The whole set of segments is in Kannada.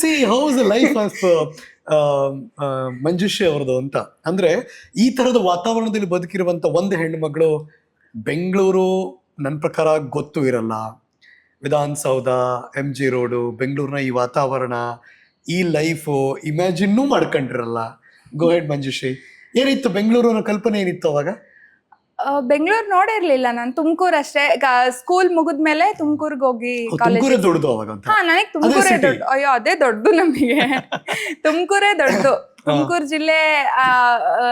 C house life of Manjushree ಅವ್ರದ್ದು ಅಂತ ಅಂದ್ರೆ ಈ ತರದ ವಾತಾವರಣದಲ್ಲಿ ಬದುಕಿರುವಂತ ಒಂದು ಹೆಣ್ಣು ಮಗಳು ಬೆಂಗಳೂರು ನನ್ನ ಪ್ರಕಾರ ಗೊತ್ತು ಇರಲ್ಲ. ವಿಧಾನಸೌಧ, MG ರೋಡು, ಬೆಂಗಳೂರಿನ ಈ ವಾತಾವರಣ, ಈ ಲೈಫು ಇಮ್ಯಾಜಿನ್ನೂ ಮಾಡ್ಕೊಂಡಿರಲ್ಲ. ಗೋ ಹೆಡ್ ಮಂಜುಶ್ರೀ, ಏನಿತ್ತು ಬೆಂಗಳೂರು ಅನ್ನೋ ಕಲ್ಪನೆ ಏನಿತ್ತು ಅವಾಗ? ಬೆಂಗಳೂರು ನೋಡಿರ್ಲಿಲ್ಲ ನಾನು, ತುಮಕೂರು ಅಷ್ಟೇ. ಸ್ಕೂಲ್ ಮುಗಿದ್ಮೇಲೆ ತುಮಕೂರ್ಗೆ ಹೋಗಿ ತುಮಕೂರೇ ದೊಡ್ಡದು ಅವಾಗ ಅಂತ? ಹಾ, ನನಗೆ ತುಮಕೂರೇ ದೊಡ್ಡ. ಅಯ್ಯೋ, ಅದೇ ದೊಡ್ಡದು ನಮಗೆ. ತುಮಕೂರೇ ದೊಡ್ಡದು. ತುಮಕೂರು ಜಿಲ್ಲೆ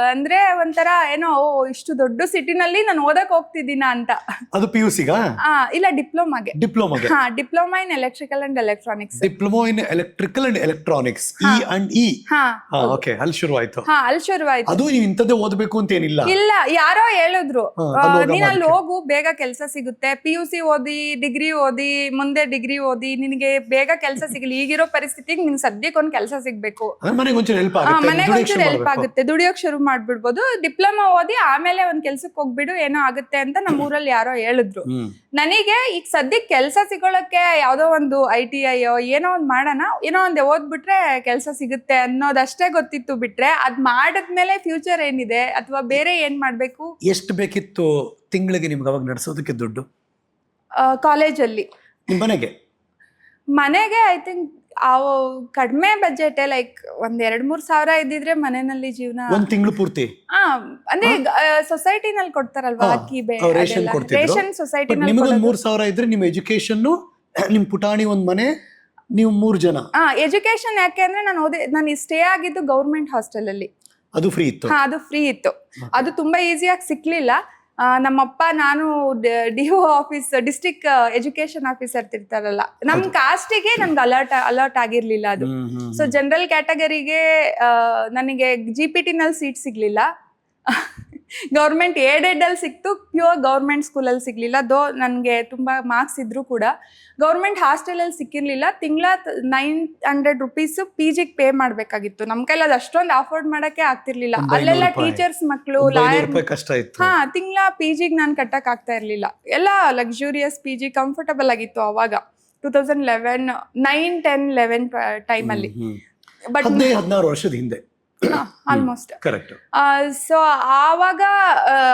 ಅಂದ್ರೆ ಒಂಥರ ಏನೋ ಇಷ್ಟು ದೊಡ್ಡ ಸಿಟಿನಲ್ಲಿ ನಾನು ಓದಕ್ ಹೋಗ್ತಿದ್ದೀನ ಅಂತ. ಅದು PUC ಗಾ? ಇಲ್ಲ, ಡಿಪ್ಲೊಮಾಗೆ. ಡಿಪ್ಲೊಮಾಗೆ? ಹಾ, diploma in electrical and electronics. Diploma in electrical and electronics, E&E. Okay, ಅಲ್ಲಿ ಶುರು ಆಯ್ತು. ಹಾ, ಅಲ್ಲಿ ಶುರುವಾಯ್ತು. ಅದು ನೀವು ಇಂಥದ್ದೇ ಓದಬೇಕು ಅಂತ ಏನಿಲ್ಲ? ಇಲ್ಲ, ಯಾರೋ ಹೇಳಿದ್ರು ನೀನ್ ಅಲ್ಲಿ ಹೋಗು, ಬೇಗ ಕೆಲಸ ಸಿಗುತ್ತೆ. PUC ಓದಿ, ಡಿಗ್ರಿ ಓದಿ, ಮುಂದೆ ಡಿಗ್ರಿ ಓದಿ, ನಿನಗೆ ಬೇಗ ಕೆಲಸ ಸಿಗಲಿ. ಈಗಿರೋ ಪರಿಸ್ಥಿತಿಗೆ ನಿನ್ ಸದ್ಯಕ್ಕೆ ಒಂದ್ ಕೆಲಸ ಸಿಗ್ಬೇಕು, ಮನೆಗೆ ಒಂಚೂರು ಹೆಲ್ಪ್ ಆಗುತ್ತೆ, ಮನೆಗೆ ಒಂಚೂರು ಹೆಲ್ಪ್ ಆಗುತ್ತೆ, ದುಡಿಯೋಕ್ ಶುರು ಮಾಡ್ಬಿಡ್ಬೋದು. ಡಿಪ್ಲೊಮಾ ಓದಿ ಆಮೇಲೆ ಒಂದ್ ಕೆಲ್ಸಕ್ಕೆ ಹೋಗ್ಬಿಡು, ಏನೋ ಆಗುತ್ತೆ ಅಂತ ನಮ್ಮ ಊರಲ್ಲಿ ಯಾರೋ ಹೇಳಿದ್ರು. ನನಗೆ ಈಗ ಸದ್ಯಕ್ಕೆ ಕೆಲಸ ಸಿಗೋಳಕ್ಕೆ ಯಾವ್ದೋ ಒಂದು ITI ಏನೋ ಒಂದ್ ಮಾಡೋಣ, ಏನೋ ಒಂದ್ ಓದ್ಬಿಟ್ರೆ ಕೆಲಸ ಸಿಗುತ್ತೆ ಅನ್ನೋದಷ್ಟೇ ಗೊತ್ತಿತ್ತು. ಬಿಟ್ರೆ ಅದ್ ಮಾಡಿದ್ಮೇಲೆ ಫ್ಯೂಚರ್ ಏನಿದೆ ಅಥವಾ ಬೇರೆ ಏನ್ ಮಾಡ್ಬೇಕು. ಎಷ್ಟು ಬೇಕಿತ್ತು ತಿಂಗಳಿಗೆ ನಿಮ್ಗೆ ಅವಾಗ ನಡೆಸೋದಕ್ಕೆ ದುಡ್ಡು ಕಾಲೇಜಲ್ಲಿ? ಮನೆಗೆ ಐ ಥಿಂಕ್ ಕಡಿಮೆ ಬಜೆಟ್, ಲೈಕ್ ಒಂದ್ 2-3 ಸಾವಿರ ಇದ್ದಿದ್ರೆ ಮನೆಯಲ್ಲಿ ಜೀವನ ಒಂದ್ ತಿಂಗಳು ಪೂರ್ತಿ. ಅಂದ್ರೆ ಸೊಸೈಟಿನಲ್ಲಿ ಕೊಡ್ತಾರಲ್ವಾ, ಅಕ್ಕಿ, ರೇಷನ್ ಸೊಸೈಟಿನಲ್ಲಿ. ನಿಮಗೆ 3 ಸಾವಿರ ಇದ್ರೆ ನಿಮ್ ಎಜುಕೇಶನ್, ನಿಮ್ ಪುಟಾಣಿ, ಒಂದ್ ಮನೆ, ನೀವು 3 ಜನ. ಎಜುಕೇಶನ್ ಯಾಕೆ ಅಂದ್ರೆ ನಾನು ಸ್ಟೇ ಆಗಿದ್ದು ಗೌರ್ಮೆಂಟ್ ಹಾಸ್ಟೆಲ್ ಅಲ್ಲಿ. ಅದು ಫ್ರೀ ಇತ್ತು? ಅದು ಫ್ರೀ ಇತ್ತು. ಅದು ತುಂಬಾ ಈಸಿಯಾಗಿ ಸಿಕ್ಲಿಲ್ಲ. ನಮ್ಮಪ್ಪ, ನಾನು DO office, district education officer ಇರ್ತಾರಲ್ಲ, ನಮ್ ಕಾಸ್ಟಿಗೆ ನಮ್ಗೆ ಅಲರ್ಟ್ ಆಗಿರ್ಲಿಲ್ಲ ಅದು. ಸೊ ಜನರಲ್ ಕ್ಯಾಟಗರಿಗೆ ನನಗೆ GPT ನಲ್ಲಿ ಸೀಟ್ ಸಿಗ್ಲಿಲ್ಲ. ಗೌರ್ಮೆಂಟ್ ಏಡೆಡ್ ಅಲ್ಲಿ ಸಿಕ್ತು, ಪ್ಯೂರ್ ಗೌರ್ಮೆಂಟ್ ಸ್ಕೂಲಲ್ಲಿ ಸಿಗ್ಲಿಲ್ಲ. ನನಗೆ ತುಂಬಾ ಮಾರ್ಕ್ಸ್ ಇದ್ರು ಕೂಡ ಗೌರ್ಮೆಂಟ್ ಹಾಸ್ಟೆಲ್ ಅಲ್ಲಿ ಸಿಕ್ಕಿರ್ಲಿಲ್ಲ. ತಿಂಗಳ 900 rupees PGಗೆ ಪೇ ಮಾಡ್ಬೇಕಾಗಿತ್ತು. ನಮ್ ಕೈಲಿ ಅದು ಅಷ್ಟೊಂದು ಅಫೋರ್ಡ್ ಮಾಡಕ್ಕೆ ಆಗ್ತಿರ್ಲಿಲ್ಲ. ಅಲ್ಲೆಲ್ಲ ಟೀಚರ್ಸ್ ಮಕ್ಳು, ಲಾಯರ್. ತಿಂಗಳ PGಗೆ ನಾನು ಕಟ್ಟಕ್ ಆಗ್ತಾ ಇರ್ಲಿಲ್ಲ. ಎಲ್ಲ ಲಕ್ಸುರಿಯಸ್ PG, ಕಂಫರ್ಟಬಲ್ ಆಗಿತ್ತು ಅವಾಗ 2011, 9, 10, 11 ಟೈಮಲ್ಲಿ. ಬಟ್ 16 ವರ್ಷದ ಹಿಂದೆ ಆಲ್ಮೋಸ್ಟ್. ಸೊ ಆವಾಗ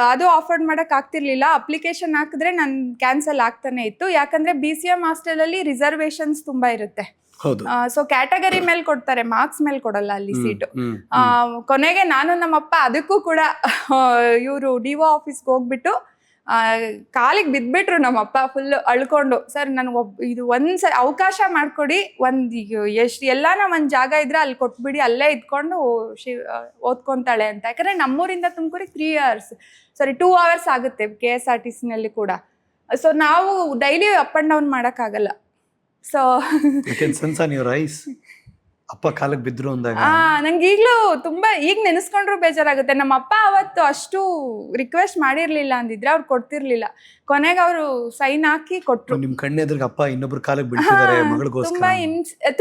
ಅದು ಅಫೋರ್ಡ್ ಮಾಡಕ್ ಆಗ್ತಿರ್ಲಿಲ್ಲ. ಅಪ್ಲಿಕೇಶನ್ ಹಾಕಿದ್ರೆ ನನ್ ಕ್ಯಾನ್ಸಲ್ ಆಗ್ತಾನೆ ಇತ್ತು. ಯಾಕಂದ್ರೆ BCM ಹಾಸ್ಟೆಲ್ ಅಲ್ಲಿ ರಿಸರ್ವೇಶನ್ಸ್ ತುಂಬಾ ಇರುತ್ತೆ. ಸೊ ಕ್ಯಾಟಗರಿ ಮೇಲೆ ಕೊಡ್ತಾರೆ, ಮಾರ್ಕ್ಸ್ ಮೇಲೆ ಕೊಡಲ್ಲ ಅಲ್ಲಿ ಸೀಟು. ಕೊನೆಗೆ ನಾನು ನಮ್ಮಪ್ಪ ಅದಕ್ಕೂ ಕೂಡ ಇವರು DO ಆಫೀಸ್ಗೆ ಹೋಗ್ಬಿಟ್ಟು ಕಾಲಿಗೆ ಬಿದ್ಬಿಟ್ರು ನಮ್ಮಪ್ಪ, ಫುಲ್ ಅಳ್ಕೊಂಡು. ಸರ್, ನನಗೆ ಇದು ಅವಕಾಶ ಮಾಡ್ಕೊಡಿ, ಎಲ್ಲಾನ ಒಂದ್ ಜಾಗ ಇದ್ರೆ ಅಲ್ಲಿ ಕೊಟ್ಬಿಡಿ, ಅಲ್ಲೇ ಇದ್ಕೊಂಡು ಓದ್ಕೊಂತಾಳೆ ಅಂತ. ಯಾಕಂದ್ರೆ ನಮ್ಮೂರಿಂದ ತುಮಕೂರಿಗೆ 2 hours ಆಗುತ್ತೆ KSRTC ನಲ್ಲಿ ಕೂಡ. ಸೊ ನಾವು ಡೈಲಿ ಅಪ್ ಅಂಡ್ ಡೌನ್ ಮಾಡಕ್ ಆಗಲ್ಲ. ಸೊ ಅಪ್ಪ ಕಾಲಕ್ಕೆ ಬಿದ್ರು ಅಂದಾಗ ನಂಗೆ ಈಗ್ಲೂ ತುಂಬಾ, ಈಗ ನೆನೆಸ್ಕೊಂಡ್ರು ಬೇಜಾರಾಗುತ್ತೆ. ನಮ್ಮ ಅಪ್ಪ ಅವತ್ತು ಅಷ್ಟು ರಿಕ್ವೆಸ್ಟ್ ಮಾಡಿರ್ಲಿಲ್ಲ ಅಂದಿದ್ರೆ ಅವ್ರು ಕೊಡ್ತಿರ್ಲಿಲ್ಲ. ಕೊನೆಗೆ ಅವರು ಸೈನ್ ಹಾಕಿ ಕೊಟ್ರು. ನಿಮ್ ಕಣ್ಣೆದ್ರಿಗೆ ಅಪ್ಪ ಇನ್ನೊಬ್ರು ಕಾಲಕ್ಕೆ ಬೀಳ್ತಿದ್ದಾರೆ ಮಗಳಿಗೋಸ್ಕರ.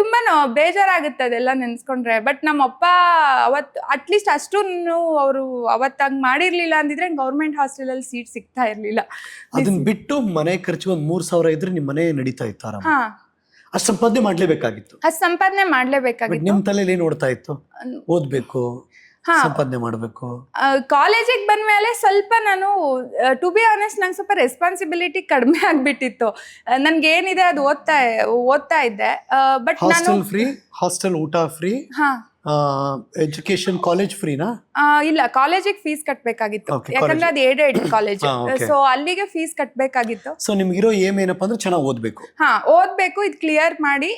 ತುಂಬಾ ಬೇಜಾರಾಗುತ್ತೆ ಅದೆಲ್ಲ ನೆನ್ಸ್ಕೊಂಡ್ರೆ. ಬಟ್ ನಮ್ಮ ಅಪ್ಪ ಅವತ್ತು ಅಟ್ಲೀಸ್ಟ್ ಅಷ್ಟು ಅವರು ಅವತ್ತಂಗ್ ಮಾಡಿರ್ಲಿಲ್ಲ ಅಂದಿದ್ರೆ ಗೌರ್ಮೆಂಟ್ ಹಾಸ್ಟೆಲ್ ಅಲ್ಲಿ ಸೀಟ್ ಸಿಗ್ತಾ ಇರ್ಲಿಲ್ಲ. ಅದನ್ನ ಬಿಟ್ಟು ಮನೆ ಖರ್ಚು 3 ಸಾವಿರ ಇದ್ರೆ ನಿಮ್ ಮನೆ ನಡೀತಾ ಇತ್ತಾರ? ಅಷ್ಟು ಸಂಪಾದನೆ ಮಾಡ್ಲೇಬೇಕಾಗಿತ್ತು. ನಿಮ್ ತಲೆಯಲ್ಲಿ ಏನ್ ಓಡ್ತಾ ಇತ್ತು? ಓದ್ಬೇಕು, ಸಂಪಾದನೆ ಮಾಡ್ಬೇಕು. ಕಾಲೇಜಿಗೆ ಬಂದ್ಮೇಲೆ ಸ್ವಲ್ಪ ನಾನು, ಟು ಬಿ ಆನೆಸ್ಟ್, ನಂಗೆ ಸ್ವಲ್ಪ ರೆಸ್ಪಾನ್ಸಿಬಿಲಿಟಿ ಕಡಿಮೆ ಆಗ್ಬಿಟ್ಟಿತ್ತು. ನನ್ಗೆ ಏನಿದೆ ಅದು ಓದ್ತಾ ಇದ್ದೆ. ಬಟ್ ಹಾಸ್ಟೆಲ್ ಊಟ ಫ್ರೀ, ಎಜುಕೇಶನ್ ಕಾಲೇಜ್ ಫ್ರೀನಾ? ಇಲ್ಲ, ಕಾಲೇಜಿಗೆ ಫೀಸ್ ಕಟ್ಬೇಕಾಗಿತ್ತು. ಯಾಕಂದ್ರೆ ಅದು ಏಡೆಡ್ ಕಾಲೇಜ್. ಸೊ ಅಲ್ಲಿಗೆ ಫೀಸ್ ಕಟ್ಬೇಕಾಗಿತ್ತು. ಸೊ ನಿಮ್ಗಿರೋ ಏಮ್ ಏನಪ್ಪಾ ಅಂದ್ರೆ ಚೆನ್ನಾಗಿ ಓದ್ಬೇಕು. ಓದ್ಬೇಕು, ಇದು ಕ್ಲಿಯರ್ ಮಾಡಿ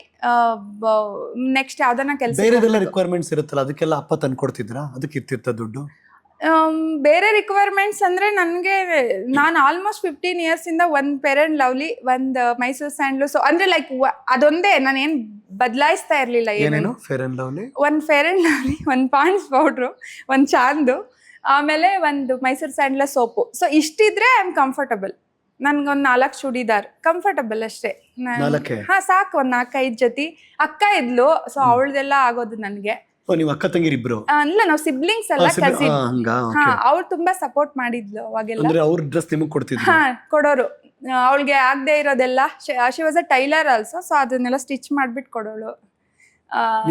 ನೆಕ್ಸ್ಟ್ ಯಾವ್ದನ್ನ ಕೆಲಸ. ಬೇರೆದೆಲ್ಲ ರಿಕ್ವೈರ್ಮೆಂಟ್ಸ್ ಇರುತ್ತಲ್ಲ, ಅದಕ್ಕೆಲ್ಲ ಅಪ್ಪ ತಂದು ಕೊಡ್ತಿದ್ರಾ? ಅದಕ್ಕೆ ಇರ್ತಿತ್ತ ದುಡ್ಡು? ಬೇರೆ ರಿಕ್ವೈರ್ಮೆಂಟ್ಸ್ ಅಂದ್ರೆ ನಾನು ಆಲ್ಮೋಸ್ಟ್ 15 years ಇಂದ ಒಂದ್ ಫೇರ್ ಅಂಡ್ ಲವ್ಲಿ, ಒಂದ್ ಮೈಸೂರ್ ಸ್ಯಾಂಡ್ಲು. ಸೊ ಅಂದ್ರೆ ಲೈಕ್ ಅದೊಂದೇ, ನಾನೇನ್ ಬದಲಾಯಿಸ್ತಾ ಇರ್ಲಿಲ್ಲ. ಏನೇನು ಫೇರ್ ಅಂಡ್ ಲವ್ಲಿ? ಒಂದ್ ಫೇರ್ ಅಂಡ್ ಲವ್ಲಿ, ಒಂದ್ ಪಾಂಡ್ಸ್ ಪೌಡ್ರು, ಒಂದ್ ಚಾಂದು, ಆಮೇಲೆ ಒಂದು ಮೈಸೂರ್ ಸ್ಯಾಂಡ್ಲ ಸೋಪು. ಸೊ ಇಷ್ಟಿದ್ರೆ ಐ ಆಮ್ ಕಂಫರ್ಟಬಲ್. ನನ್ಗೊಂದ್ 4 ಚೂಡಿದಾರ್ ಕಂಫರ್ಟಬಲ್ ಅಷ್ಟೇ. ಸಾಕು. ಒಂದ್ 4-5 ಜೊತೆ. ಅಕ್ಕ ಇದ್ಲು, ಸೊ ಅವಳದೆಲ್ಲ ಆಗೋದು ನನ್ಗೆ. ನೀವು ಅಕ್ಕ ತಂಗಿರು ಇಬ್ರು? ಇಲ್ಲ, ನಾವು ಸಿಬ್ಲಿಂಗ್ಸ್ ಎಲ್ಲ, ಕಸಿನ್. ಅವ್ರು ತುಂಬಾ ಸಪೋರ್ಟ್ ಮಾಡಿದ್ಲು ಅವಾಗೆಲ್ಲ. ಅವ್ರ ಡ್ರೆಸ್ ನಿಮಗೆ ಕೊಡ್ತಿದ್ರು? ಕೊಡೋರು. ಅವಳಿಗೆ ಆಗದೆ ಇರೋದೆಲ್ಲ, she was a tailor also. So ಅದನ್ನೆಲ್ಲ ಸ್ಟಿಚ್ ಮಾಡ್ಬಿಟ್ಟು ಕೊಡೋಳು.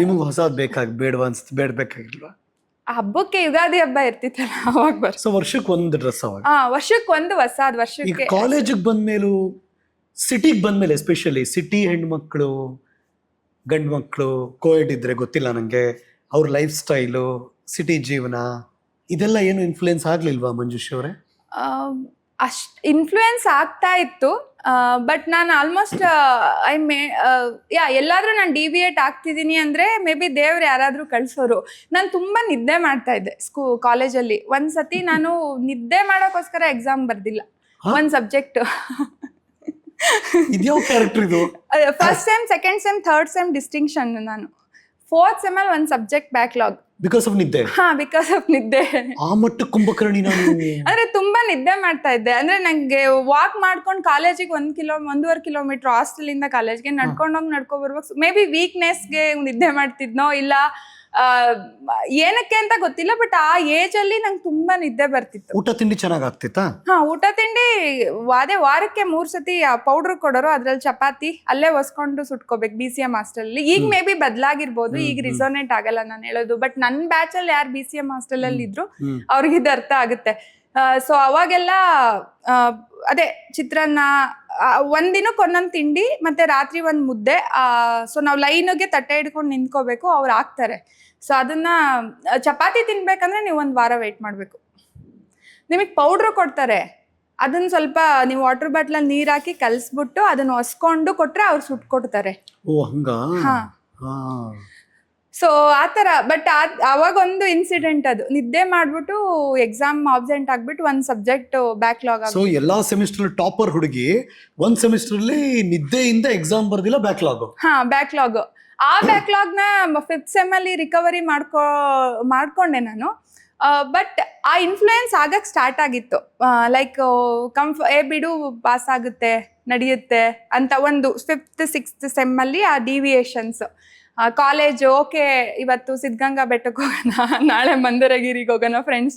ನಿಮಗೆ ಹೊಸದ್ ಬೇಡವಾ ಅನ್ಸುತ್ತೆ? ಬೇಡಬೇಕಾಗಿಲ್ವಾ? ಹಬ್ಬಕ್ಕೆ ಯುಗಾದಿ ಹಬ್ಬ ಇರ್ತಿತ್ತಲ್ಲ ಅವಾಗ ಸೊ ವರ್ಷಕ್ಕೆ ಒಂದು ಡ್ರೆಸ್ ಅವಾಗ. ವರ್ಷಕ್ಕೆ ಒಂದು ಹೊಸಾದ್ ಈಗ ವರ್ಷಕ್ಕೆ. ಕಾಲೇಜಿಗೆ ಬಂದ್ಮೇಲೂ, ಸಿಟಿಗೆ ಬಂದ್ಮೇಲೆ ಎಸ್ಪೆಷಲಿ ಸಿಟಿ ಹೆಣ್ಮಕ್ಳು ಗಂಡು ಮಕ್ಕಳು ಕೋಎಡ್ ಇದ್ರೆ ಗೊತ್ತಿಲ್ಲ ನಂಗೆ, ಅವ್ರ ಲೈಫ್ ಸ್ಟೈಲು, ಸಿಟಿ ಜೀವನ ಇದೆಲ್ಲ ಏನು ಇನ್ಫ್ಲೂಯೆನ್ಸ್ ಆಗ್ಲಿಲ್ವಾ ಮಂಜುಷಿ ಅವರೇ? ಅಷ್ಟ್ ಇನ್ಫ್ಲೂಯೆನ್ಸ್ ಆಗ್ತಾ ಇತ್ತು, ಬಟ್ ನಾನು ಆಲ್ಮೋಸ್ಟ್ ಎಲ್ಲಾದ್ರೂ ನಾನು ಡಿವಿಯೇಟ್ ಆಗ್ತಿದ್ದೀನಿ ಅಂದ್ರೆ ಮೇ ಬಿ ದೇವ್ರು ಯಾರಾದ್ರೂ ಕಳ್ಸೋರು. ನಾನು ತುಂಬಾ ನಿದ್ದೆ ಮಾಡ್ತಾ ಇದ್ದೆ ಕಾಲೇಜಲ್ಲಿ. ಒಂದ್ಸತಿ ನಾನು ನಿದ್ದೆ ಮಾಡೋಕ್ಕೋಸ್ಕರ ಎಕ್ಸಾಮ್ ಬರ್ದಿಲ್ಲ ಒಂದ್ ಸಬ್ಜೆಕ್ಟ್. ಇದ್ಯಾವ ಕ್ಯಾರೆಕ್ಟರ್ ಇದು? First sem, second sem, third sem distinction. ನಾನು ಫೋರ್ತ್ ಸೆಮ್ ಅಲ್ಲಿ ಒಂದ್ ಸಬ್ಜೆಕ್ಟ್ ಬ್ಯಾಕ್ಲಾಗ್. ಬಿಕಾಸ್ ಆಫ್ ನಿದ್ದೆ? ಬಿಕಾಸ್ ಆಫ್ ನಿದ್ದೆ. ಆ ಮಟ್ಟ ಕುಂಭಕರ್ಣಿ ನಾನು. ಅಂದ್ರೆ ತುಂಬಾ ನಿದ್ದೆ ಮಾಡ್ತಾ ಇದ್ದೆ. ಅಂದ್ರೆ ನಂಗೆ ವಾಕ್ ಮಾಡ್ಕೊಂಡು ಕಾಲೇಜಿಗೆ 1.5 ಕಿಲೋಮೀಟರ್ ಹಾಸ್ಟೆಲ್ ಇಂದ ಕಾಲೇಜ್ಗೆ ನಡ್ಕೊಂಡ್ ಬರ್ಬೇಕು. ಮೇ ಬಿ ವೀಕ್ನೆಸ್ಗೆ ನಿದ್ದೆ ಮಾಡ್ತಿದ್ನೋ ಇಲ್ಲ ಏನಕ್ಕೆ ಅಂತ ಗೊತ್ತಿಲ್ಲ, ಬಟ್ ಆ ಏಜ್ ಅಲ್ಲಿ ನಂಗೆ ತುಂಬಾ ನಿದ್ದೆ ಬರ್ತಿತ್ತು. ಊಟ ತಿಂಡಿ ಚೆನ್ನಾಗ್ ಆಗ್ತಿತ್ತಾ? ಊಟ ತಿಂಡಿ ಅದೇ ವಾರಕ್ಕೆ 3 ಸತಿ ಪೌಡರ್ ಕೊಡೋರು, ಅದ್ರಲ್ಲಿ ಚಪಾತಿ ಅಲ್ಲೇ ಒಸ್ಕೊಂಡು ಸುಟ್ಕೋಬೇಕು BCM ಹಾಸ್ಟೆಲ್. ಈಗ ಮೇ ಬಿ ಬದಲಾಗಿರ್ಬೋದು, ಈಗ ರಿಸೋನೇಟ್ ಆಗಲ್ಲ ನಾನು ಹೇಳೋದು. ಬಟ್ ನನ್ನ ಬ್ಯಾಚ್ ಅಲ್ಲಿ ಯಾರು BCM ಹಾಸ್ಟೆಲ್ ಅಲ್ಲಿ ಇದ್ರು ಅವ್ರಿಗೆ ಇದು ಅರ್ಥ ಆಗುತ್ತೆ. ಸೊ ಅವಾಗೆಲ್ಲ ಅದೇ ಚಿತ್ರಾನ್ನ, ಒಂದಿನಕ್ಕೆ ಒಂದೊಂದು ತಿಂಡಿ, ಮತ್ತೆ ರಾತ್ರಿ ಒಂದ್ ಮುದ್ದೆ. ಸೊ ನಾವು ಲೈನ್ಗೆ ತಟ್ಟೆ ಹಿಡ್ಕೊಂಡು ನಿಂತ್ಕೋಬೇಕು, ಅವ್ರು ಹಾಕ್ತಾರೆ. ಸೊ ಅದನ್ನ ಚಪಾತಿ ತಿನ್ಬೇಕಂದ್ರೆ ನೀವು 1 ವಾರ ವೇಟ್ ಮಾಡ್ಬೇಕು. ನಿಮಗೆ ಪೌಡ್ರ್ ಕೊಡ್ತಾರೆ, ಅದನ್ನ ಸ್ವಲ್ಪ ನೀವು ವಾಟರ್ ಬಾಟ್ಲಲ್ಲಿ ನೀರ್ ಹಾಕಿ ಕಲ್ಸ್ಬಿಟ್ಟು ಅದನ್ನ ಹೊಸ್ಕೊಂಡು ಕೊಟ್ರೆ ಅವ್ರು ಸುಟ್ಕೊಡ್ತಾರೆ. ಓ ಹಂಗ? ಸೊ ಆತರ. ಬಟ್ ಅವಾಗ ಒಂದು ಇನ್ಸಿಡೆಂಟ್, ಅದು ನಿದ್ದೆ ಮಾಡ್ಬಿಟ್ಟು ಎಕ್ಸಾಮ್ ಆಬ್ಸೆಂಟ್ ಆಗ್ಬಿಟ್ಟು ಒಂದ್ ಸಬ್ಜೆಕ್ಟ್ ಬ್ಯಾಕ್ಲಾಗ್. ಸೊ ಎಲ್ಲಾ ಸೆಮಿಸ್ಟರ್ ಟಾಪರ್ ಹುಡುಗಿ ಒಂದ್ ಸೆಮಿಸ್ಟರ್ ಅಲ್ಲಿ ನಿದ್ದೆಯಿಂದ ಎಕ್ಸಾಮ್ ಬರ್ದಿಲ್ಲ, ಬ್ಯಾಕ್ಲಾಗ್. ಬ್ಯಾಕ್ಲಾಗ್. ಆ ಬ್ಯಾಕ್ಲಾಗ್ ನ 5th ಸೆಮ್ ಅಲ್ಲಿ ರಿಕವರಿ ಮಾಡ್ಕೊಂಡೆ ನಾನು. ಬಟ್ ಆ ಇನ್ಫ್ಲೂಯೆನ್ಸ್ ಆಗಕ್ ಸ್ಟಾರ್ಟ್ ಆಗಿತ್ತು. ಲೈಕ್ ಬಿಡು ಪಾಸ್ ಆಗುತ್ತೆ, ನಡೆಯುತ್ತೆ ಅಂತ. ಒಂದು 5th 6th ಸೆಮ್ ಅಲ್ಲಿ ಆ ಡಿವಿಯೇಷನ್ಸ್. ಕಾಲೇಜ್ ಓಕೆ, ಇವತ್ತು ಸಿದ್ಧಗಂಗಾ ಬೆಟ್ಟಕ್ಕೆ ಹೋಗೋಣ, ನಾಳೆ ಮಂದರಗಿರಿಗೆ ಹೋಗೋಣ ಫ್ರೆಂಡ್ಸ್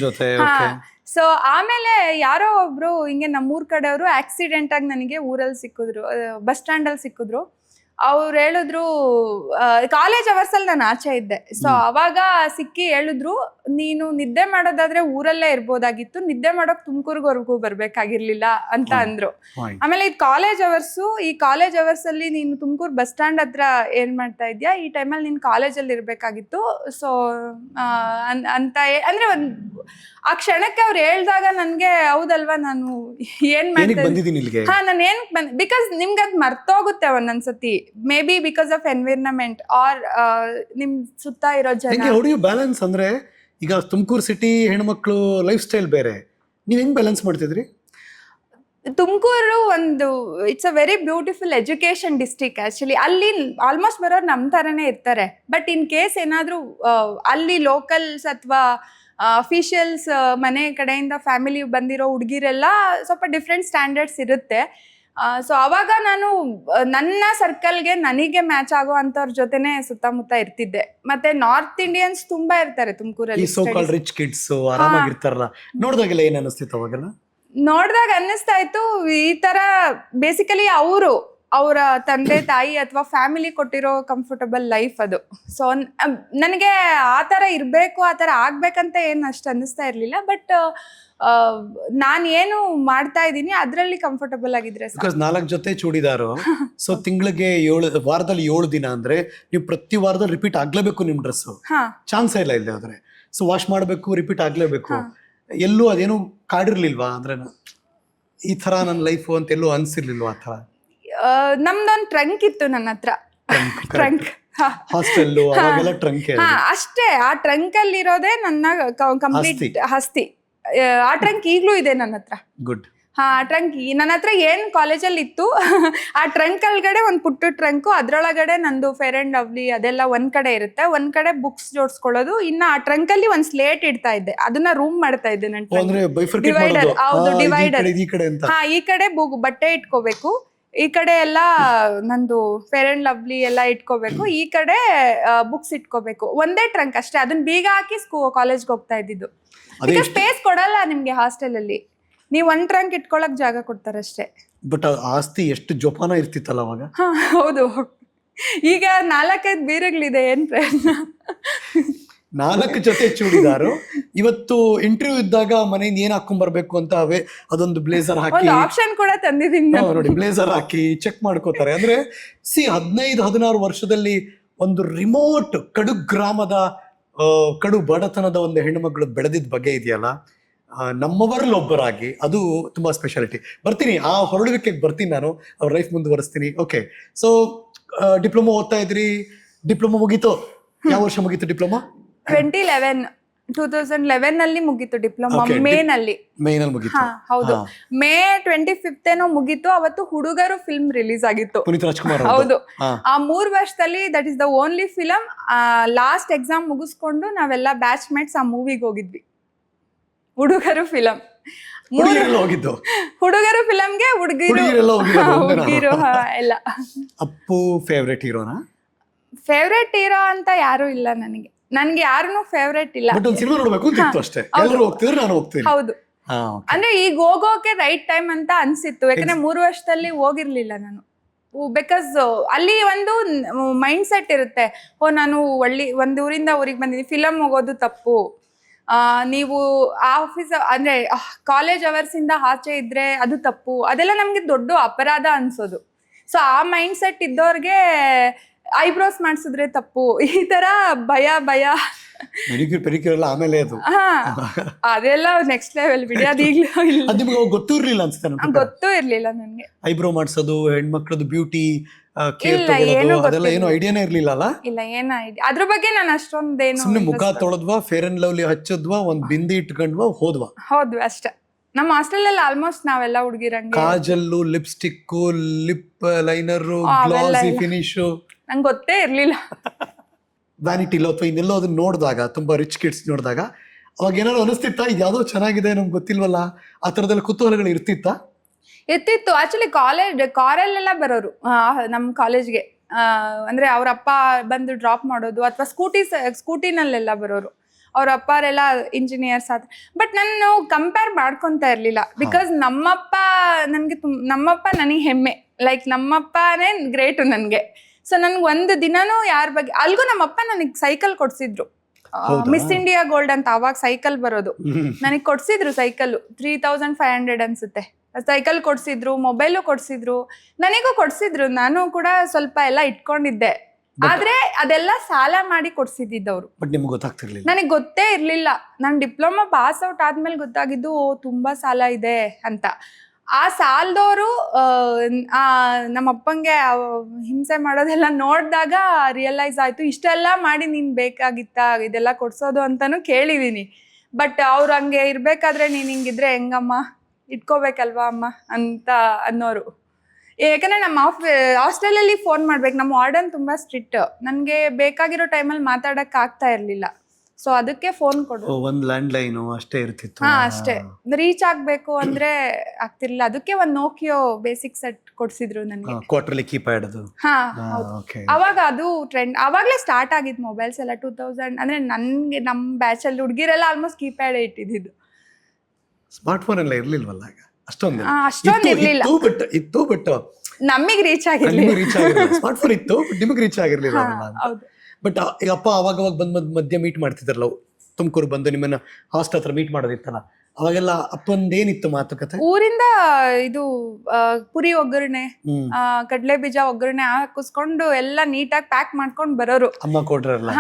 ಜೊತೆ. ಸೊ ಆಮೇಲೆ ಯಾರೋ ಒಬ್ರು ಹಿಂಗೆ ನಮ್ಮೂರ್ ಕಡೆಯವರು ಆಕ್ಸಿಡೆಂಟ್ ಆಗಿ ನನಗೆ ಊರಲ್ಲಿ ಸಿಕ್ಕಿದ್ರು, ಬಸ್ ಸ್ಟ್ಯಾಂಡ್ ಅಲ್ಲಿ ಸಿಕ್ಕಿದ್ರು. ಅವ್ರು ಹೇಳಿದ್ರು, ಕಾಲೇಜ್ ಅವರ್ಸ್ ಅಲ್ಲಿ ನಾನು ಆಚೆ ಇದ್ದೆ. ಸೊ ಅವಾಗ ಸಿಕ್ಕಿ ಹೇಳಿದ್ರು, ನೀನು ನಿದ್ದೆ ಮಾಡೋದಾದ್ರೆ ಊರಲ್ಲೇ ಇರ್ಬೋದಾಗಿತ್ತು, ನಿದ್ದೆ ಮಾಡೋಕ್ ತುಮಕೂರ್ವರೆಗೂ ಬರ್ಬೇಕಾಗಿರ್ಲಿಲ್ಲ ಅಂತ ಅಂದ್ರು. ಆಮೇಲೆ ಇದು ಕಾಲೇಜ್ ಅವರ್ಸು, ಈ ಕಾಲೇಜ್ ಅವರ್ಸ್ ಅಲ್ಲಿ ನೀನು ತುಮಕೂರು ಬಸ್ ಸ್ಟ್ಯಾಂಡ್ ಹತ್ರ ಏನ್ ಮಾಡ್ತಾ ಇದ್ಯಾ, ಈ ಟೈಮಲ್ಲಿ ನೀನ್ ಕಾಲೇಜಲ್ಲಿ ಇರ್ಬೇಕಾಗಿತ್ತು. ಸೊ ಅಂತ ಅಂದ್ರೆ ಆ ಕ್ಷಣಕ್ಕೆ ಅವ್ರು ಹೇಳ್ದಾಗ ನನ್ಗೆ ಹೌದಲ್ವಾ, ನಾನು ಏನ್ ಮಾಡ್ತೀನಿ, ನಾನು ಏನ್ ಬಿಕಾಸ್ ನಿಮ್ಗೆ ಅದ್ ಮರ್ತೋಗುತ್ತೆ ಒಂದೊಂದ್ಸತಿ. May be because of environment or ನಿಮ್ ಸುತ್ತ ಇರೋ ಜನ. How do you balance? ಅಂದ್ರೆ ಈಗ ತುಮಕೂರು ಸಿಟಿ ಹೆಣ್ಮಕ್ಳು ಲೈಫ್ ಸ್ಟೈಲ್ ಬೇರೆ, ನೀವ್ ಹೆಂಗ್ ಬ್ಯಾಲೆನ್ಸ್ ಮಾಡ್ತಿದ್ರಿ? ತುಮಕೂರು ಒಂದು it's a very beautiful education district actually. ಅಲ್ಲಿ ಆಲ್ಮೋಸ್ಟ್ ಬರೋರು ನಮ್ ತರನೇ ಇರ್ತಾರೆ. ಬಟ್ ಇನ್ ಕೇಸ್ ಏನಾದ್ರು ಅಲ್ಲಿ ಲೋಕಲ್ಸ್ ಅಥವಾ ಅಫಿಷಿಯಲ್ಸ್ ಮನೆ ಕಡೆಯಿಂದ ಫ್ಯಾಮಿಲಿ ಬಂದಿರೋ ಹುಡುಗಿರೆಲ್ಲ ಸ್ವಲ್ಪ ಡಿಫ್ರೆಂಟ್ ಸ್ಟ್ಯಾಂಡರ್ಡ್ಸ್ ಇರುತ್ತೆ. ಸೊ ಅವಾಗ ನಾನು ನನ್ನ ಸರ್ಕಲ್ಗೆ ನನಗೆ ಮ್ಯಾಚ್ ಆಗೋ ಅಂತವ್ರ ಜೊತೆನೆ ಸುತ್ತಮುತ್ತ ಇರ್ತಿದ್ದೆ. ಮತ್ತೆ ನಾರ್ತ್ ಇಂಡಿಯನ್ಸ್ ತುಂಬಾ ಇರ್ತಾರೆ ತುಮಕೂರಲ್ಲಿ. ರಿಚ್ ಕಿಡ್ಸ್ ಆರಾಮಾಗಿರ್ತಾರಲ್ಲ, ನೋಡಿದಾಗೆಲ್ಲ ಏನ್ ಅನಿಸ್ತಿತ್ತು ಅವಾಗೆಲ್ಲ? ನೋಡಿದಾಗ ಅನ್ನಿಸ್ತಾ ಇತ್ತು, ಈ ತರ ಬೇಸಿಕಲಿ ಅವರ ತಂದೆ ತಾಯಿ ಅಥವಾ ಫ್ಯಾಮಿಲಿ ಕೊಟ್ಟಿರೋ ಕಂಫರ್ಟಬಲ್ ಲೈಫ್ ಅದು. ಸೊ ನನಗೆ ಆ ಥರ ಇರಬೇಕು, ಆ ಥರ ಆಗ್ಬೇಕಂತ ಏನು ಅಷ್ಟು ಅನ್ನಿಸ್ತಾ ಇರಲಿಲ್ಲ. ಬಟ್ ನಾನು ಏನು ಮಾಡ್ತಾ ಇದ್ದೀನಿ ಅದರಲ್ಲಿ ಕಂಫರ್ಟಬಲ್ ಆಗಿದ್ರೆ 4 ಜೊತೆ ಚೂಡಿದಾರು. ಸೊ ತಿಂಗಳಿಗೆ ವಾರದಲ್ಲಿ 7 ದಿನ ಅಂದ್ರೆ ನೀವು ಪ್ರತಿ ವಾರದಲ್ಲಿ ರಿಪೀಟ್ ಆಗ್ಲೇಬೇಕು ನಿಮ್ ಡ್ರೆಸ್. ಚಾನ್ಸ್ ಇಲ್ಲ ಇಲ್ಲಿ ಹೋದ್ರೆ. ಸೊ ವಾಶ್ ಮಾಡ್ಬೇಕು, ರಿಪೀಟ್ ಆಗ್ಲೇಬೇಕು. ಎಲ್ಲೂ ಅದೇನು ಕಾಡಿರ್ಲಿಲ್ವಾ? ಅಂದ್ರೆ ಈ ತರ ನನ್ನ ಲೈಫ್ ಅಂತ ಎಲ್ಲೂ ಅನ್ಸಿರ್ಲಿಲ್ವಾ ಆ ತರ? ನಮ್ದೊಂದು ಟ್ರಂಕ್ ಇತ್ತು ನನ್ನ ಹತ್ರ. ಟ್ರಂಕ್ ಹಾಸ್ಟೆಲ್ ಟ್ರಂಕ್ ಅಷ್ಟೇ. ಆ ಟ್ರಂಕ್ ಅಲ್ಲಿ ಇರೋದೇ ನನ್ನ ಕಂಪ್ಲೀಟ್ ಹಸ್ತಿ. ಆ ಟ್ರಂಕ್ ಈಗ್ಲೂ ಇದೆ ನನ್ನ ಹತ್ರ. ಗುಡ್. ಆ ಟ್ರಂಕ್ ನನ್ನ ಹತ್ರ ಏನ್ ಕಾಲೇಜಲ್ಲಿ ಇತ್ತು, ಆ ಟ್ರಂಕ್ ಒಳಗಡೆ ಒಂದ್ ಪುಟ್ಟ ಟ್ರಂಕ್, ಅದ್ರೊಳಗಡೆ ನಂದು ಫೇರ್ ಅಂಡ್ ಲವ್ಲಿ ಅದೆಲ್ಲ ಒಂದ್ ಕಡೆ ಇರುತ್ತೆ, ಒಂದ್ ಕಡೆ ಬುಕ್ಸ್ ಜೋಡಿಸ್ಕೊಳ್ಳೋದು. ಇನ್ನ ಆ ಟ್ರಂಕ್ ಅಲ್ಲಿ ಒಂದ್ ಸ್ಲೇಟ್ ಇಡ್ತಾ ಇದ್ದೆ, ಅದನ್ನ ರೂಮ್ ಮಾಡ್ತಾ ಇದ್ದೆ ನಾನು. ಡಿವೈಡರ್. ಹೌದು, ಡಿವೈಡರ್. ಈ ಕಡೆ ಬಟ್ಟೆ ಇಟ್ಕೋಬೇಕು, ಈ ಕಡೆ ಎಲ್ಲ ನಂದು ಫೇರ್ ಅಂಡ್ ಲವ್ಲಿ ಎಲ್ಲ ಇಟ್ಕೋಬೇಕು, ಈ ಕಡೆ ಬುಕ್ಸ್ ಇಟ್ಕೋಬೇಕು. ಒಂದೇ ಟ್ರಂಕ್ ಅಷ್ಟೇ. ಅದನ್ನ ಬೀಗ ಹಾಕಿ ಕಾಲೇಜ್ಗೆ ಹೋಗ್ತಾ ಇದ್ದಿದ್ದು. ಸ್ಪೇಸ್ ಕೊಡಲ್ಲ ನಿಮ್ಗೆ ಹಾಸ್ಟೆಲ್ ಅಲ್ಲಿ, ನೀವ್ ಒಂದ್ ಟ್ರಂಕ್ ಇಟ್ಕೊಳಕ್ ಜಾಗ ಕೊಡ್ತಾರಷ್ಟೇ. ಬಟ್ ಆಸ್ತಿ ಎಷ್ಟು ಜೋಪಾನ ಇರ್ತಿತ್ತಲ್ಲ ಅವಾಗ. ಹೌದು. ಈಗ 4-5 ಬೀರಗಳಿದೆ, ಏನ್ ಪ್ರಯತ್ನ? 4 ಜೊತೆ ಚೂಡಿದಾರು. ಇವತ್ತು ಇಂಟರ್ವ್ಯೂ ಇದ್ದಾಗ ಮನೆಯಿಂದ ಏನ್ ಹಾಕೊಂಡ್ ಬರ್ಬೇಕು ಅಂತ ಅದೊಂದು ಬ್ಲೇಸರ್ ಹಾಕಿ ಒಂದು ಆಪ್ಷನ್ ಕೂಡ ತಂದಿದ್ದೀನಿ ನಾನು. ನೋಡಿ, ಬ್ಲೇಸರ್ ಹಾಕಿ ಚೆಕ್ ಮಾಡ್ಕೋತಾರೆ. ಅಂದ್ರೆ 15-16 ವರ್ಷದಲ್ಲಿ ಒಂದು ರಿಮೋಟ್ ಕಡು ಗ್ರಾಮದ ಕಡು ಬಡತನದ ಒಂದು ಹೆಣ್ಣುಮಗಳು ಬೆಳೆದಿದ್ದ ಬಗ್ಗೆ ಇದೆಯಲ್ಲ, ನಮ್ಮವರಲ್ಲಿ ಒಬ್ಬರಾಗಿ ಅದು ತುಂಬಾ ಸ್ಪೆಷಾಲಿಟಿ. ಬರ್ತೀನಿ, ಆ ಹೊರಡುವಿಕೆಗೆ ಬರ್ತೀನಿ, ನಾನು ಅವ್ರ ಲೈಫ್ ಮುಂದುವರಿಸ್ತೀನಿ. ಓಕೆ, ಸೊ ಡಿಪ್ಲೊಮಾ ಓದ್ತಾ ಇದ್ರಿ, ಡಿಪ್ಲೊಮಾ ಮುಗೀತು. ಯಾವ ವರ್ಷ ಮುಗೀತು ಡಿಪ್ಲೊಮಾ? 2011 ನಲ್ಲಿ ಮುಗೀತು ಡಿಪ್ಲೊಮಾ, Okay, ಮೇನಲ್ಲಿ ಮುಗೀತು. ಹೌದು, ಮೇ 25th ಏನೋ ಮುಗೀತು. ಅವತ್ತು ಹುಡುಗರು ಫಿಲ್ಮ್ ರಿಲೀಸ್ ಆಗಿತ್ತು. ಪುನೀತ್ ರಾಜ್ಕುಮಾರ್ ಹೌದು, ಆ 3 ವರ್ಷದಲ್ಲಿ that is the only film. Last exam ಮುಗಿಸ್ಕೊಂಡು ನಾವೆಲ್ಲ ಬ್ಯಾಚ್ ಮೇಟ್ಸ್ ಆ ಮೂವಿಗೆ ಹೋಗಿದ್ವಿ. ಹುಡುಗರು ಫಿಲಂ ಹೋಗಿದ್ದು. ಹುಡುಗರು ಫಿಲಂಗೆ ಹುಡುಗಿರು ಎಲ್ಲ. ಅಪ್ಪು ಫೇವ್ರೆಟ್ ಹೀರೋನಾ? ಫೇವ್ರೆಟ್ ಹೀರೋ ಅಂತ ಯಾರು ಇಲ್ಲ ನನಗೆ. ನನ್ಗೆ ಯಾರನ್ನು ಫೇವ್ರೆಟ್ ಇಲ್ಲ. ಬಟ್ ಒಂದು ಸಿನಿಮಾ ನೋಡ್ಬೇಕು ಅಂತಿತ್ತು ಅಷ್ಟೇ. ಎಲ್ಲರೂ ಹೋಗ್ತಿದ್ರು, ನಾನು ಹೋಗ್ತೀನಿ. ಹೌದು, ಅಂದ್ರೆ ಈಗ ಹೋಗೋಕೆ ರೈಟ್ ಟೈಮ್ ಅಂತ ಅನ್ಸಿತ್ತು. ಯಾಕಂದ್ರೆ 3 ವರ್ಷದಲ್ಲಿ ಹೋಗಿರ್ಲಿಲ್ಲ ನಾನು. ಬಿಕಾಸ್ ಅಲ್ಲಿ ಒಂದು ಮೈಂಡ್ ಸೆಟ್ ಇರುತ್ತೆ, ನಾನು ಒಂದ್ ಊರಿಂದ ಊರಿಗೆ ಬಂದಿದ್ದೀನಿ, ಫಿಲಮ್ ಹೋಗೋದು ತಪ್ಪು, ನೀವು ಆಫೀಸ್ ಅಂದ್ರೆ ಕಾಲೇಜ್ ಅವರ್ಸ್ ಇಂದ ಆಚೆ ಇದ್ರೆ ಅದು ತಪ್ಪು, ಅದೆಲ್ಲ ನಮ್ಗೆ ದೊಡ್ಡ ಅಪರಾಧ ಅನ್ಸೋದು. ಸೊ ಆ ಮೈಂಡ್ ಸೆಟ್ ಇದ್ದವ್ರಿಗೆ ಐಬ್ರೋಸ್ ಮಾಡ್ಸಿದ್ರೆ ತಪ್ಪು, ಈ ತರ ಭಯ ಪೆರಿಕ್ಯೂರ್ ಆಮೇಲೆ ಅದು ಅದೆಲ್ಲ ನೆಕ್ಸ್ಟ್ ಲೆವೆಲ್ ಬಿಡಿ. ಅದು ಈಗಲೂ ಇಲ್ಲ. ನಿಮ್ಗೆ ಗೊತ್ತೂ ಇರ್ಲಿಲ್ಲ ಅನ್ಸುತ್ತೆ? ಗೊತ್ತೂ ಇರ್ಲಿಲ್ಲ ನನ್ಗೆ. ಐಬ್ರೋ ಮಾಡ್ಸೋದು, ಹೆಣ್ಮಕ್ಳದ್ದು ಬ್ಯೂಟಿ ಅದೆಲ್ಲ ಏನು ಐಡಿಯಾನೇ ಇರ್ಲಿಲ್ಲ ಅಲ್ಲ? ಇಲ್ಲ, ಏನ ಐಡಿಯಾ ಅದ್ರ ಬಗ್ಗೆ ನಾನು ಅಷ್ಟೊಂದೇನು. ಸುಮ್ನೆ ಮುಖ ತೊಳೆದ್ವಾ, ಫೇರ್ ಅಂಡ್ ಲವ್ಲಿ ಹಚ್ಚದ್ವಾ, ಒಂದ್ ಬಿಂದಿ ಇಟ್ಕೊಂಡ್ವಾ, ಹೋದ್ವಿ ಅಷ್ಟೇ. ನಮ್ಮ ಹಾಸ್ಟೆಲ್ ಅಲ್ಲಿ ಆಲ್ಮೋಸ್ಟ್ ನಾವೆಲ್ಲ ಹುಡುಗಿರಂಗೆ kajal, lipstick, lip liner, glossy finish. ನಂಗೆ ಗೊತ್ತೇ ಇರ್ಲಿಲ್ಲ. ವ್ಯಾನಿಟಿಲೋ ಅಥವಾ ಇನ್ನೆಲ್ಲೋ ಅದನ್ನ ನೋಡಿದಾಗ, ತುಂಬಾ ರಿಚ್ ಕಿಡ್ಸ್ ನೋಡಿದಾಗ ಅವಾಗ ಏನಾದ್ರು ಅನಿಸ್ತಿತ್ತಾ, ಇದು ಯಾವ್ದೋ ಚೆನ್ನಾಗಿದೆ, ನಮ್ಗೆ ಗೊತ್ತಿಲ್ವಲ್ಲ, ಆ ತರದೆಲ್ಲ ಕುತೂಹಲಗಳು ಇರ್ತಿತ್ತಾ? ಇರ್ತಿತ್ತು. ಆಕ್ಚುಲಿ ಕಾರಲ್ಲೆಲ್ಲ ಬರೋರು ನಮ್ಮ ಕಾಲೇಜ್ಗೆ. ಅಂದ್ರೆ ಅವ್ರ ಅಪ್ಪ ಬಂದು ಡ್ರಾಪ್ ಮಾಡೋದು, ಅಥವಾ ಸ್ಕೂಟಿನಲ್ಲೆಲ್ಲ ಬರೋರು. ಅವ್ರ ಅಪ್ಪರೆಲ್ಲ ಇಂಜಿನಿಯರ್ಸ್ ಆದ್ರೆ. ಬಟ್ ನಾನು ಕಂಪೇರ್ ಮಾಡ್ಕೊಂತ ಇರ್ಲಿಲ್ಲ. ಬಿಕಾಸ್ ನಮ್ಮಪ್ಪ ನನಗೆ ಹೆಮ್ಮೆ. ಲೈಕ್ ನಮ್ಮಪ್ಪನೇ ಗ್ರೇಟು ನನ್ಗೆ. ಸೊ ನನ್ಗೆ ಒಂದು ದಿನಾನು ಯಾರ ಬಗ್ಗೆ ಅಲ್ಗೂ ನಮ್ಮಪ್ಪ ನನಗೆ ಸೈಕಲ್ ಕೊಡ್ಸಿದ್ರು. ಮಿಸ್ ಇಂಡಿಯಾ ಗೋಲ್ಡ್ ಅಂತ ಅವಾಗ ಸೈಕಲ್ ಬರೋದು. ನನಗೆ ಕೊಡ್ಸಿದ್ರು ಸೈಕಲ್ 3500 ಅನ್ಸುತ್ತೆ. ಸೈಕಲ್ ಕೊಡ್ಸಿದ್ರು, ಮೊಬೈಲು ಕೊಡ್ಸಿದ್ರು, ನನಗೂ ಕೊಡ್ಸಿದ್ರು. ನಾನು ಕೂಡ ಸ್ವಲ್ಪ ಎಲ್ಲ ಇಟ್ಕೊಂಡಿದ್ದೆ. ಆದ್ರೆ ಅದೆಲ್ಲ ಸಾಲ ಮಾಡಿ ಕೊಡ್ಸಿದ್ದವ್ರು. ನನಗೆ ಗೊತ್ತೇ ಇರ್ಲಿಲ್ಲ. ನಾನು ಡಿಪ್ಲೊಮಾ ಪಾಸ್ ಔಟ್ ಆದ್ಮೇಲೆ ಗೊತ್ತಾಗಿದ್ದು ತುಂಬಾ ಸಾಲ ಇದೆ ಅಂತ. ಆ ಸಾಲದವರು ನಮ್ಮ ಅಪ್ಪಂಗೆ ಹಿಂಸೆ ಮಾಡೋದೆಲ್ಲ ನೋಡಿದಾಗ ರಿಯಲೈಸ್ ಆಯ್ತು, ಇಷ್ಟೆಲ್ಲ ಮಾಡಿ ನೀನ್ ಬೇಕಾಗಿತ್ತಾ ಇದೆಲ್ಲ ಕೊಡ್ಸೋದು ಅಂತಾನು ಕೇಳಿದೀನಿ. ಬಟ್ ಅವ್ರು ಹಂಗೆ ಇರ್ಬೇಕಾದ್ರೆ ನೀನ್ ಹಿಂಗಿದ್ರೆ ಹೆಂಗಮ್ಮ, ಇಟ್ಕೋಬೇಕಲ್ವಾ ಅಮ್ಮ ಅಂತ ಅನ್ನೋರು. ಯಾಕಂದ್ರೆ ನಮ್ಮ ಹಾಸ್ಟೆಲಲ್ಲಿ ಫೋನ್ ಮಾಡ್ಬೇಕು. ನಮ್ಮ ವಾರ್ಡನ್ ತುಂಬಾ ಸ್ಟ್ರಿಕ್ಟ್. ನನ್ಗೆ ಬೇಕಾಗಿರೋ ಟೈಮಲ್ಲಿ ಮಾತಾಡಕ್ ಆಗ್ತಾ ಇರ್ಲಿಲ್ಲ. ಸೊ ಅದಕ್ಕೆ ಫೋನ್ ಕೊಡು, ಒಂದ್ ಲ್ಯಾಂಡ್ ಲೈನ್ ಅಷ್ಟೇ ಇರ್ತಿತ್ತು. ಅಷ್ಟೇ, ರೀಚ್ ಆಗ್ಬೇಕು ಅಂದ್ರೆ ಆಗ್ತಿರ್ಲಿಲ್ಲ. ಅದಕ್ಕೆ ಒಂದ್ ನೋಕಿಯೋ ಬೇಸಿಕ್ ಸೆಟ್ ಕೊಡ್ಸಿದ್ರು ನನಗೆ, ಕ್ವಾರ್ಟರ್ಲಿ ಕೀಪ್ಯಾಡ್ ಅದು. ಅವಾಗ ಅದು ಟ್ರೆಂಡ್. ಅವಾಗ್ಲೇ ಸ್ಟಾರ್ಟ್ ಆಗಿದ್ ಮೊಬೈಲ್ಸ್ ಎಲ್ಲ 2000. ಅಂದ್ರೆ ನನ್ಗೆ ನಮ್ ಬ್ಯಾಚ್ ಅಲ್ಲಿ ಹುಡುಗಿರೆಲ್ಲ ಆಲ್ಮೋಸ್ಟ್ ಕೀಪ್ಯಾಡ್ ಇಟ್ಟಿದ್ದು. ಸ್ಮಾರ್ಟ್ ಫೋನ್ ಎಲ್ಲ ಇರ್ಲಿಲ್ವಲ್ಲ ಅಷ್ಟೊಂದು ಇರ್ಲಿಲ್ಲ. ಇತ್ತು ಬಟ್ ನಮಗ್ ರೀಚ್ ಆಗಿರ್ಲಿಲ್ಲ. ಸ್ಮಾರ್ಟ್ ಫೋನ್ ಇತ್ತು, ನಿಮಗೆ ರೀಚ್ ಆಗಿರ್ಲಿಲ್ಲ. ಬಟ್ ಈಗ ಅಪ್ಪ ಅವಾಗ ಬಂದ್ ಮಧ್ಯ ಮೀಟ್ ಮಾಡ್ತಿದ್ರಲ್ಲ, ತುಮಕೂರು ಬಂದು ನಿಮ್ಮನ್ನ ಹಾಸ್ಟೆಲ್ ಹತ್ರ ಮೀಟ್ ಮಾಡೋದಿತ್ತಲ್ಲ, ಅವಾಗೆಲ್ಲ ಅಪ್ಪಂದೇನಿತ್ತು ಮಾತುಕತೆ? ಊರಿಂದ ಇದು ಪುರಿ ಒಗ್ಗರಣೆ, ಕಡ್ಲೆ ಬೀಜ ಒಗ್ಗರಣೆ ಹಾಕಿಸ್ಕೊಂಡು ಎಲ್ಲ ನೀಟಾಗಿ ಪ್ಯಾಕ್ ಮಾಡ್ಕೊಂಡ್ ಬರೋರು. ಅಮ್ಮ ಕೊಡ್ರಲ್ಲ?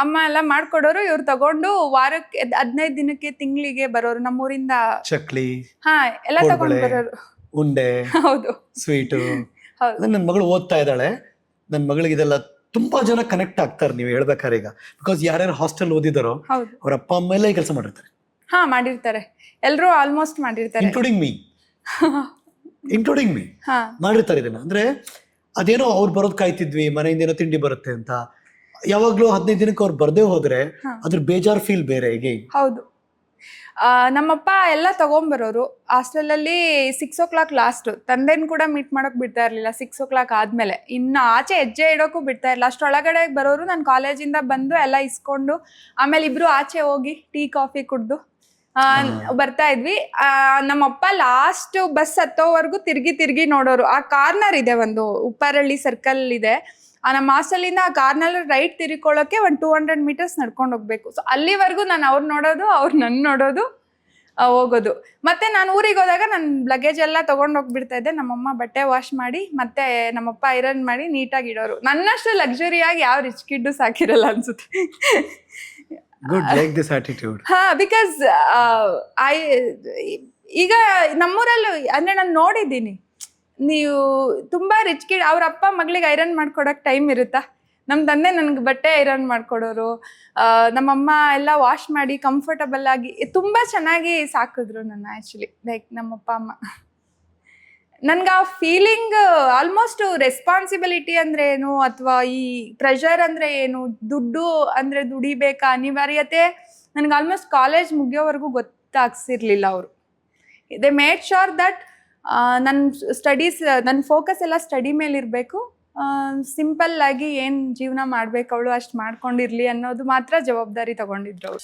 ಅಮ್ಮ ಎಲ್ಲ ಮಾಡ್ಕೊಡೋರು. ಇವ್ರು ತಗೊಂಡು ವಾರಕ್ಕೆ 15 ದಿನಕ್ಕೆ ತಿಂಗಳಿಗೆ ಬರೋರು ನಮ್ಮೂರಿಂದ. ಚಕ್ಲಿ ಎಲ್ಲ ತಗೊಂಡ್ ಬರೋರು. ಉಂಡೆ, ಹೌದು, ಸ್ವೀಟು. ನನ್ ಮಗಳು ಓದ್ತಾ ಇದ್ದಾಳೆ. ನನ್ ಮಗಳಿಗೆ ಇದೆಲ್ಲ ತುಂಬಾ ಜನ ಕನೆಕ್ಟ್ ಆಗ್ತಾರೆ ನೀವು ಹೇಳ್ಬೇಕಾರೆ. ಈಗ ಬಿಕಾಸ್ ಯಾರ್ಯಾರು ಹಾಸ್ಟೆಲ್ ಓದಿದಾರೋ ಅವ್ರ ಅಪ್ಪ ಅಮ್ಮ ಎಲ್ಲ ಕೆಲಸ ಮಾಡಿರ್ತಾರೆ. ಮಾಡಿರ್ತಾರೆ. ಎಲ್ರು ಆಲ್ಮೋಸ್ಟ್ ಮಾಡಿರ್ತಾರೆ, ಇನ್ಕ್ಲೂಡಿಂಗ್ ಮೀ ಮಾಡಿರ್ತಾರೆ ಇದನ್ನ. ಅಂದ್ರೆ ಅದೇನೋ ಅವ್ರು ಬರೋದ್ ಕಾಯ್ತಿದ್ವಿ, ಮನೆಯಿಂದ ಏನೋ ತಿಂಡಿ ಬರುತ್ತೆ ಅಂತ. ಯಾವಾಗ್ಲೂ 15 ದಿನಕ್ಕೆ ಅವ್ರು ಬರ್ದೇ ಹೋದ್ರೆ ಅದ್ರ ಬೇಜಾರ್ ಫೀಲ್ ಬೇರೆ. ಈಗ ಹೌದು, ನಮ್ಮಪ್ಪ ಎಲ್ಲ ತಗೊಂಡ್ಬರೋರು. ಹಾಸ್ಟೆಲಲ್ಲಿ 6 o'clock ಲಾಸ್ಟ್. ತಂದೆನ್ ಕೂಡ ಮೀಟ್ ಮಾಡಕ್ ಬಿಡ್ತಾ ಇರ್ಲಿಲ್ಲ 6 o'clock ಆದ್ಮೇಲೆ. ಇನ್ನು ಆಚೆ ಹೆಜ್ಜೆ ಇಡೋಕ್ಕೂ ಬಿಡ್ತಾ ಇರಲಿಲ್ಲ. ಅಷ್ಟೊಳಗಡೆ ಬರೋರು. ನಾನು ಕಾಲೇಜಿಂದ ಬಂದು ಎಲ್ಲ ಇಸ್ಕೊಂಡು ಆಮೇಲೆ ಇಬ್ರು ಆಚೆ ಹೋಗಿ ಟೀ ಕಾಫಿ ಕುಡ್ದು ಬರ್ತಾ ಇದ್ವಿ. ನಮ್ಮಪ್ಪ ಲಾಸ್ಟ್ ಬಸ್ ಹತ್ತೋವರೆಗೂ ತಿರ್ಗಿ ನೋಡೋರು. ಆ ಕಾರ್ನರ್ ಇದೆ, ಒಂದು ಉಪ್ಪಾರಳ್ಳಿ ಸರ್ಕಲ್ ಇದೆ, ನಮ್ಮ ಹಾಸ್ಟೆಲಿಂದ ಆ ಕಾರ್ನಲ್ಲಿ ರೈಟ್ ತಿರ್ಕೊಳ್ಳೋಕೆ ಒಂದು 200 ಮೀಟರ್ಸ್ ನಡ್ಕೊಂಡು ಹೋಗ್ಬೇಕು. ಸೊ ಅಲ್ಲಿವರೆಗೂ ನಾನು ಅವ್ರು ನೋಡೋದು, ಅವ್ರು ನನ್ನ ನೋಡೋದು, ಹೋಗೋದು. ಮತ್ತೆ ನಾನು ಊರಿಗೆ ಹೋದಾಗ ನನ್ನ ಲಗೇಜ್ ಎಲ್ಲ ತೊಗೊಂಡು ಹೋಗ್ಬಿಡ್ತಾ ಇದ್ದೆ. ನಮ್ಮಮ್ಮ ಬಟ್ಟೆ ವಾಶ್ ಮಾಡಿ ಮತ್ತೆ ನಮ್ಮಪ್ಪ ಐರನ್ ಮಾಡಿ ನೀಟಾಗಿ ಇಡೋರು. ನನ್ನಷ್ಟು ಲಕ್ಸುರಿಯಾಗಿ ಯಾವ ರಿಚ್ ಕಿಡ್ಡು ಸಾಕಿರಲ್ಲ ಅನ್ಸುತ್ತೆ. Good, like this attitude. ಹಾ, ಬಿಕಾಸ್ ಈಗ ನಮ್ಮೂರಲ್ಲೂ ಅಂದ್ರೆ ನಾನು ನೋಡಿದ್ದೀನಿ, ನೀವು ತುಂಬಾ ರಿಚ್ ಕಿಡ್ ಅವ್ರ ಅಪ್ಪ ಮಗಳಿಗೆ ಐರನ್ ಮಾಡ್ಕೊಡಕ್ ಟೈಮ್ ಇರುತ್ತಾ? ನಮ್ಮ ತಂದೆ ನನ್ಗೆ ಬಟ್ಟೆ ಐರನ್ ಮಾಡ್ಕೊಡೋರು, ನಮ್ಮಮ್ಮ ಎಲ್ಲ ವಾಶ್ ಮಾಡಿ ಕಂಫರ್ಟಬಲ್ ಆಗಿ ತುಂಬಾ ಚೆನ್ನಾಗಿ ಸಾಕಿದ್ರು ನನ್ನ. ಆ್ಯಕ್ಚುಲಿ ಲೈಕ್ ನಮ್ಮಪ್ಪ ಅಮ್ಮ ನನ್ಗೆ ಆ ಫೀಲಿಂಗ್ ಆಲ್ಮೋಸ್ಟ್ ರೆಸ್ಪಾನ್ಸಿಬಿಲಿಟಿ ಅಂದ್ರೆ ಏನು ಅಥವಾ ಈ ಪ್ರೆಷರ್ ಅಂದ್ರೆ ಏನು, ದುಡ್ಡು ಅಂದ್ರೆ ದುಡಿಬೇಕಾ ಅನಿವಾರ್ಯತೆ ನನಗೆ ಆಲ್ಮೋಸ್ಟ್ ಕಾಲೇಜ್ ಮುಗಿಯೋವರೆಗೂ ಗೊತ್ತಾಗ್ಸಿರ್ಲಿಲ್ಲ ಅವರು. ದೇ ಮೇಡ್ ಶೋರ್ ದಟ್ ನನ್ನ ಸ್ಟಡೀಸ್, ನನ್ನ ಫೋಕಸ್ ಎಲ್ಲ ಸ್ಟಡಿ ಮೇಲೆ ಇರಬೇಕು, ಸಿಂಪಲ್ ಆಗಿ ಏನು ಜೀವನ ಮಾಡ್ಬೇಕು ಅವಳು ಅಷ್ಟು ಮಾಡ್ಕೊಂಡಿರ್ಲಿ ಅನ್ನೋದು ಮಾತ್ರ ಜವಾಬ್ದಾರಿ ತಗೊಂಡಿದ್ರು ಅವರು.